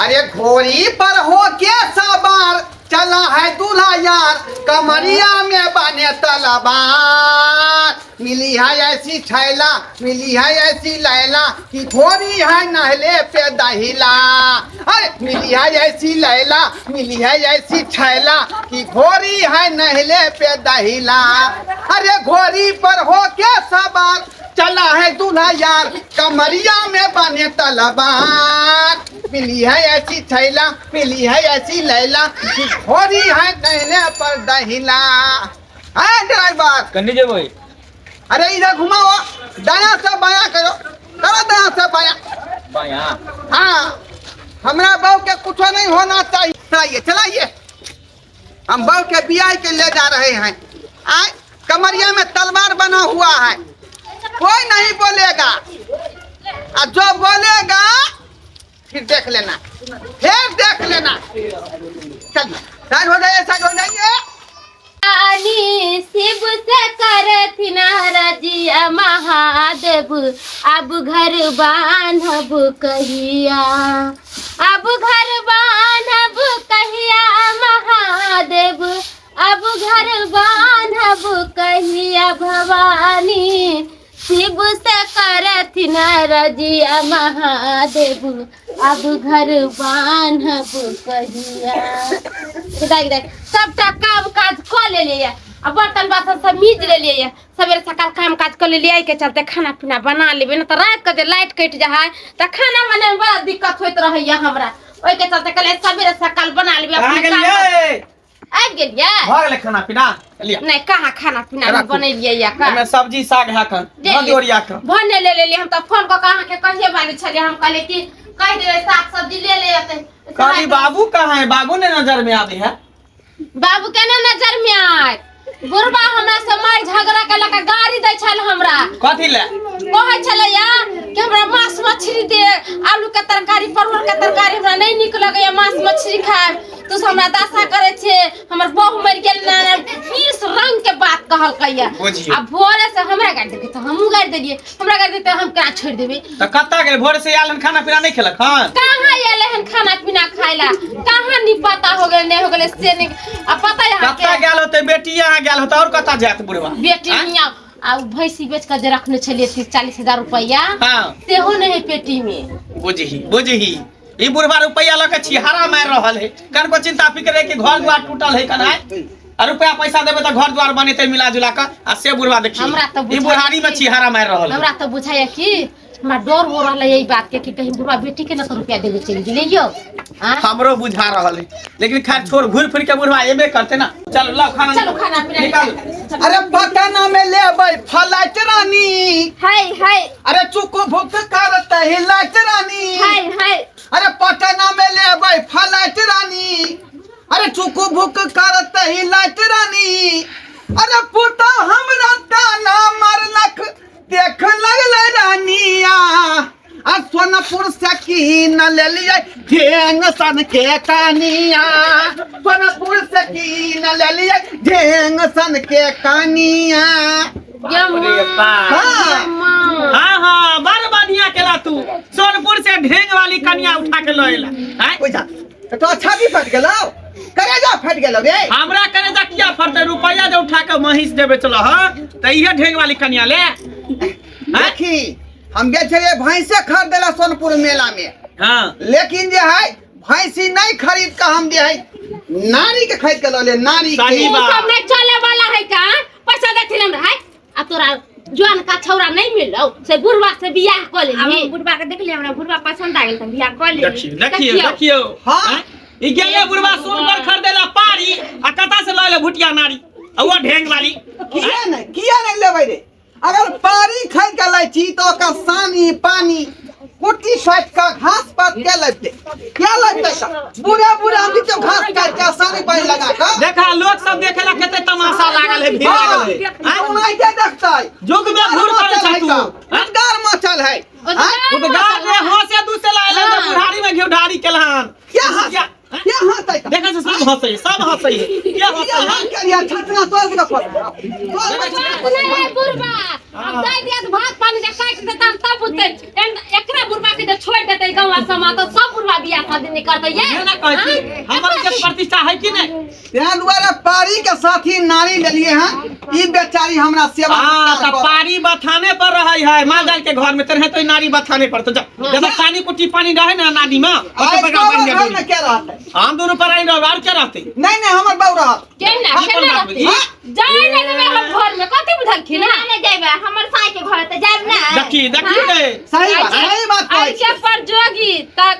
अरे घोड़ी पर हो के सवार चला है दूल्हा यार, कमरिया में बने तलवार। मिली है ऐसी छैला, मिली है ऐसी लैला, कि घोड़ी है नहले पे दहिला। अरे मिली है ऐसी लैला, मिली है ऐसी छैला, कि घोड़ी है नहले पे दहिला। अरे घोड़ी पर हो के सवार चला है दूल्हा यार, कमरिया में बने तलवार। मिली है ऐसी छैला, मिली है ऐसी लैला, कि घोड़ी है नहले पर दहिला। है ड्राइवर कन्नी जे भाई। अरे इधर घुमाओ, दाया से बाया करो, करो दाया से बाया। बाया हाँ, हमरा बहू के कुछ नहीं होना चाहिए। चलाइए चलाइए, हम बहू के बियाह के ले जा रहे हैं। आए कमरिया में तलवार बना हुआ है, कोई नहीं बोलेगा, और जो बोलेगा फिर देख लेना, फिर देख लेना। चलिए साइड हो जाइए, साइड हो जाइए। शिव से करथिन रजिया महादेव, अब घर बांधब कहिया, अब घर बांधब कहिया महादेव, अब घर बांधब कहिया भवानी। शिव से करथिन रजिया महादेव, अब घर बांधब कहिया। सबटा काम काज कर ले लिया, अब बर्तन बासन सब मीज ले लिया, सवेरे सकाल काम काज कर ले के चलते खाना पीना बना लेबे न, तो रात के लाइट कट जाए तो खाना बने में बड़ा दिक्कत होत रहैया हमरा। ओइ के चलते कहले सवेरे सकाल बना लेबे। आ गेलिया भगले खाना पीना लिया नहीं, कहाँ खाना पीना बनैलिए या का में सब्जी साग है कर नदियोरिया कर भने ले ले हम तो फोन को कहाँ के कहिए बानी छले, हम कहले कि कह दे साग सब्जी ले ले आते। काली बाबू कहाँ है? बाबू ने नजर में आवे है। बाबू के ना नजर में आए, बुढ़बा हमरा से मार झगड़ा के लगा गाड़ी दै छल हमरा। कथी ले कहै छले या कि हमरा मांस मछली दे, आलू के तरकारी परवल के तरकारी हमरा नहीं निक लगैया, मांस मछली खाए तू हमरा दासा करे छे, हमर बहू मर गेल ना, 20 रंग के बात कहल कहिया। अब भोरे से हमरा गाड़ देबे तो हमहू गाड़ देलिए, हमरा गाड़ देते हम केना छोड़ देबे। त कत्ता गेल? भोर से आलन खाना पीना नहीं खेलक हन? कहां एले हन खाना पीना खाइला, कहां नी पता हो गेल नहीं हो गेल से नहीं। अब पता है कत्ता गेल होते? बेटी यहां गेल होते और कत्ता जात बुढ़वा? बेटी मियां आ भैंसी बेच के जे रखने छलिए 30-40 हजार रुपया, हां सेहो नहीं पेटी में। बुझही ई बुढ़वा रुपया लके छिहारा मार रहल है, कन को चिंता फिक्र है कि घर द्वार टूटल है कनाय, और रुपया पैसा देबे त घर द्वार बनेते मिला जुला के। आ से बुढ़वा देखी ई बुढ़ारी में छिहारा मार रहल है। हमरा तो बुझाया कि हमरा डर हो रहल है यही बात के कि कहीं बुढ़वा बेटी के न तो रुपया देबे चल गेले यो। हमरो बुझा रहल है, लेकिन खैर छोड़, घुर फिर के बुढ़वा एबे करते ना। चलो लाओ खाना, चलो खाना पीना निकाल। अरे पटना में लेबै फलाइट रानी, हाय हाय। अरे चुको भूख करत है लाइट रानी, हाय हाय। अरे पटना में लेबै फलाइट रानी, अरे चुको भूख करत है लाइट रानी। अरे पुता हमरा ताना मारलक देख लगले रानिया, आ सोनपुर से की न ले लिए ढेंग सन के कानिया, सोनपुर से की न ले लिए ढेंग सन के कानिया। हाँ हाँ बड़ बढ़िया केला तू, सोनपुर से ढेंग वाली कनिया उठा के लएला। हैं तो अच्छा भी फट गेलो, करेजा फट गेलो रे। हमरा करेजा किया फटते? रुपया जो उठा के महिष देबे चलो। हां त इहे ढेंग वाली कनिया ले। देखी हम बेचे भैंसे खरीदेला सोनपुर मेला में, हाँ लेकिन जे है भैंसी नहीं खरीद के हम जे है नारी के खरीद के ले, नारी के सब नहीं चले वाला है का पैसा देथिन हमरा है। आ तोरा जवान का छौरा नहीं मिलो से बुढ़वा से बियाह कर ले। हम बुढ़वा के देख ले, हमरा बुढ़वा पसंद आ गेल त बियाह कर ले। देखियो हां ई गेले बुढ़वा सोनपुर खरीदेला पारी, आ कता से लले भुटिया नारी, आ वो ढेंग वाली। किया नहीं लेबै रे? अगर पारी खरीद के लै छी तो का सानी पानी कुटी साइड का घास पात के लगते क्या लगते? बुढ़ा हम तो घास काट के सानी पानी लगा के देखा, लोग सब देखेला केते तमाशा लागल है, भीड़ लागल है। हां नहीं के देखतै जुग में घूर करे छै तू, उद्गार मचल है। उद्गार रे हो से दूसरे लाले बुढ़ारी में घेउ ढारी केलहन। क्या हंसै? देखा से सब हंसै, सब हंसै है। क्या हंसै? हां करिया छटना तोड़ के पड़। बुढ़वा अब दे दिया तो भात पानी दे काट देता तब बुझते एकरा बुढ़वा के जे छोड़ देते गांव समाज तो सब बुढ़वा बियाह शादी नहीं करते ये ना कहती हमर के प्रतिष्ठा है कि नहीं तें दुआरे पारी के साथी नारी ले लिए हैं ई बेचारी हमरा सेवा हां सत्कार त करत। पारी बथाने पर रहै है माल जाल के घर में तरह तो नारी बथाने पर तो जब पानी कुटी पानी रहे ना नादी में आई ओते तो बन घर में जाए क्या रहते हम दोनों पर आई रह और क्या रहते नहीं हमर बाऊ रहत के ना हम खेले बात रहती बुझी। जाए नहीं देबे हम घर में कथि बुझल खी ना नहीं जाइबे हमर साई के घर त जाइब ना देखी रे सही बात कहै छी। ऐसे पर जोगी तक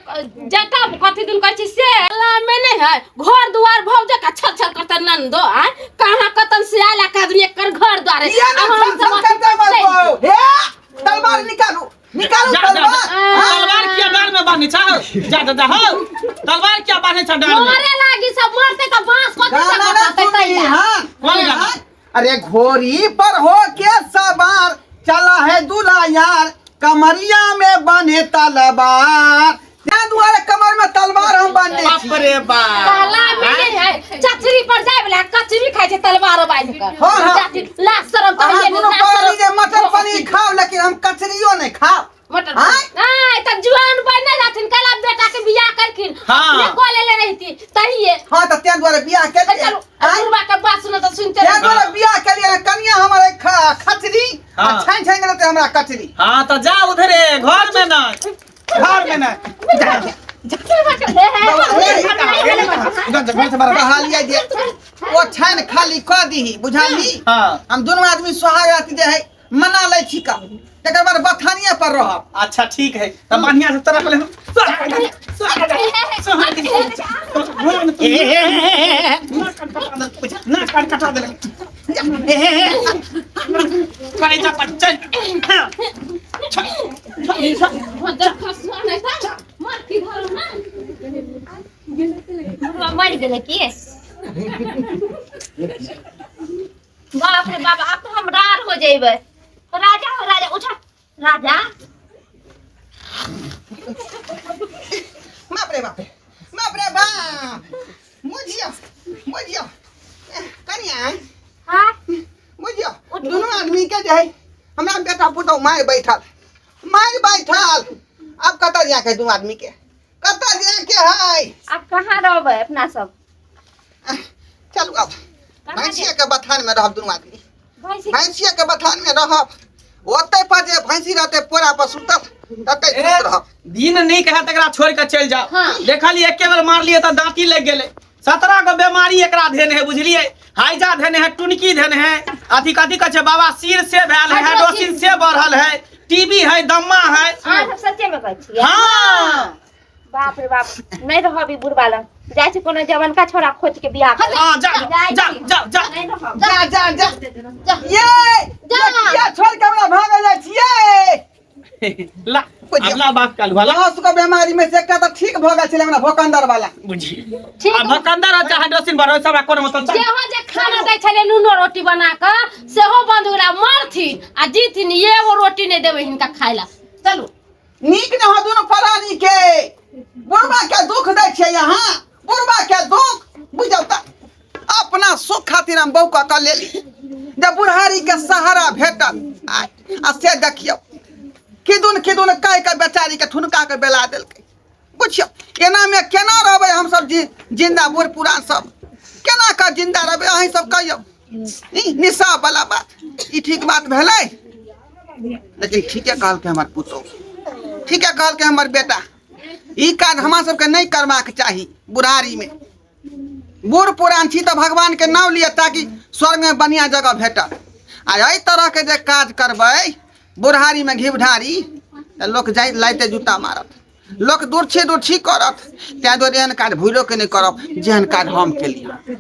जटा कथि दिन कहै छी से अल्लाह में नहीं है घर दुआर भौजा का छल छल करता नंदो आ कहां कतन से आला का आदमी कर घर द्वार ये ना सब करते मत बाऊ हे तलवार निकालो तलवार तलवार क्या डाल में बांधे छ जा हो तलवार क्या बांधे छ डाल में मारे लागी सब मारते का बांस कथि से गाना करते सुनी कैला हां कौन गाना? अरे घोड़ी पर हो के सवार चला है दूल्हा यार कमरिया में बने तलवार तें दुआरे कमर में तलवार हम बांधे छी। बाप रे बाप काला में नहीं है चचरी पर जाए वाला कचरी खाए छे तलवार बांध कर हाँ। जाति लाज शरम तो अहाँ है दोनों पारी जे मटर पनीर खाओ लेकिन हम कचरियो नहीं खाओ मटर हाँ? नहीं त जुआन बने जाथिन काला बेटा के बियाह करकिन हाँ। ये कोले ले रहती तहिए हाँ तो तें दुआरे बियाह के लिए चलो अरुवा के बात सुनो तो सुनते तें रहो दुआरे बियाह के लिए कन्या हमारे खचरी हाँ। छान छान देते हमरा कचरी हां तो जा उधरे घर में ना घर में ना बहालिया जे ओ छान खाली क दीही बुझाली हां हम दोनों आदमी सुहाग जे है मना ले छी का तकर बाद बथानिया पर रहब अच्छा ठीक है तब बढ़िया से तरफ ले ना काट कटा दे करे जा बच्चन मार की धरो ना मर गेले की बाप रे बाप अब तो हम रार हो जाइबे राजा हो राजा उठा राजा बाप रे बाप मुझियो कनिया हां मुझियो दोनों आदमी के जे है हमरा बेटा पुतौ माय बैठल अब कतऽ जा के दू आदमी के कतऽ जा के है अब कहां रहबे अपना सब चलू अब भैंसिया के बथान में रहब दुनू आदमी भैंसी भैंसिया के बथान में रहब ओते पर जे भैंसी रहते पोरा पर सुतल तते सुत रहब दिन नहीं कहा तकरा छोड़ के चल जाओ हाँ। देखलिए एके बेर मार लिए तो दांती लग गेले 17 गो बीमारी एकरा धेने है बुझलिए हाइजा धेने है टुनकी धेने है अथी कथी कह छै बाबा सिर से भेल है हाइड्रोसिन से बढ़ल है टीबी है दम्मा है हां सब सच्चे में कहै छी हां बाप रे बाप नहीं रहबी बुढ़वा लग जाय छै कोनो जवान का छोरा खोज के बियाह कर हां जा नहीं रहब जा ये छोड़ के हमरा भाग जाय छियै ला अगला बात काल वाला लहस के बीमारी में से एकटा त ठीक भ गेल छले हमरा भोकंदर वाला बुझी ठीक आ भकंदर अच्छा हाइड्रोसिन बढ़ल सब कोनो मतलब चल जेहो जे खाना दै छले नूनो रोटी बना के सेहो बंद होला मारथिन आ जीथिन एगो रोटी नहीं देबे हिनका खाइला चलू नीक न हो दोनों प्राणी के बुढ़वा के दुख दै छै यहाँ बुढ़वा के दुख बुझौ त अपना सुख खातिर हम बहू का लेली जब बुढ़ारी के सहारा भेटल आ से देखियो किदुन कह के बेचारी के ठुनका के बेला देलकै बुझियो एना में केना रहबै हम सब जिंदा बूढ़ पुरान सब केना का जिंदा रहबै अहीं सब कहियो ई निशा वाला बात ई ठीक बात भेलै लेकिन ठीके कहलकै हमर पुतौ ठीके कहलकै हमर बेटा ई काज हमरा सबके नहीं करबाक चाही बुढ़ारी में बूढ़ पुरान छी तो भगवान के नाम लिया ताकि स्वर्ग में बढ़िया जगह भेटत आ एहि तरह के जे काज करबै बुढ़ारी में घिवढारी त लोक जाय लाइते जूता मारत लोक दूर छी करत तैं दुआरे एहन काज भूलो के नहीं करब जेहन काज हम केलियै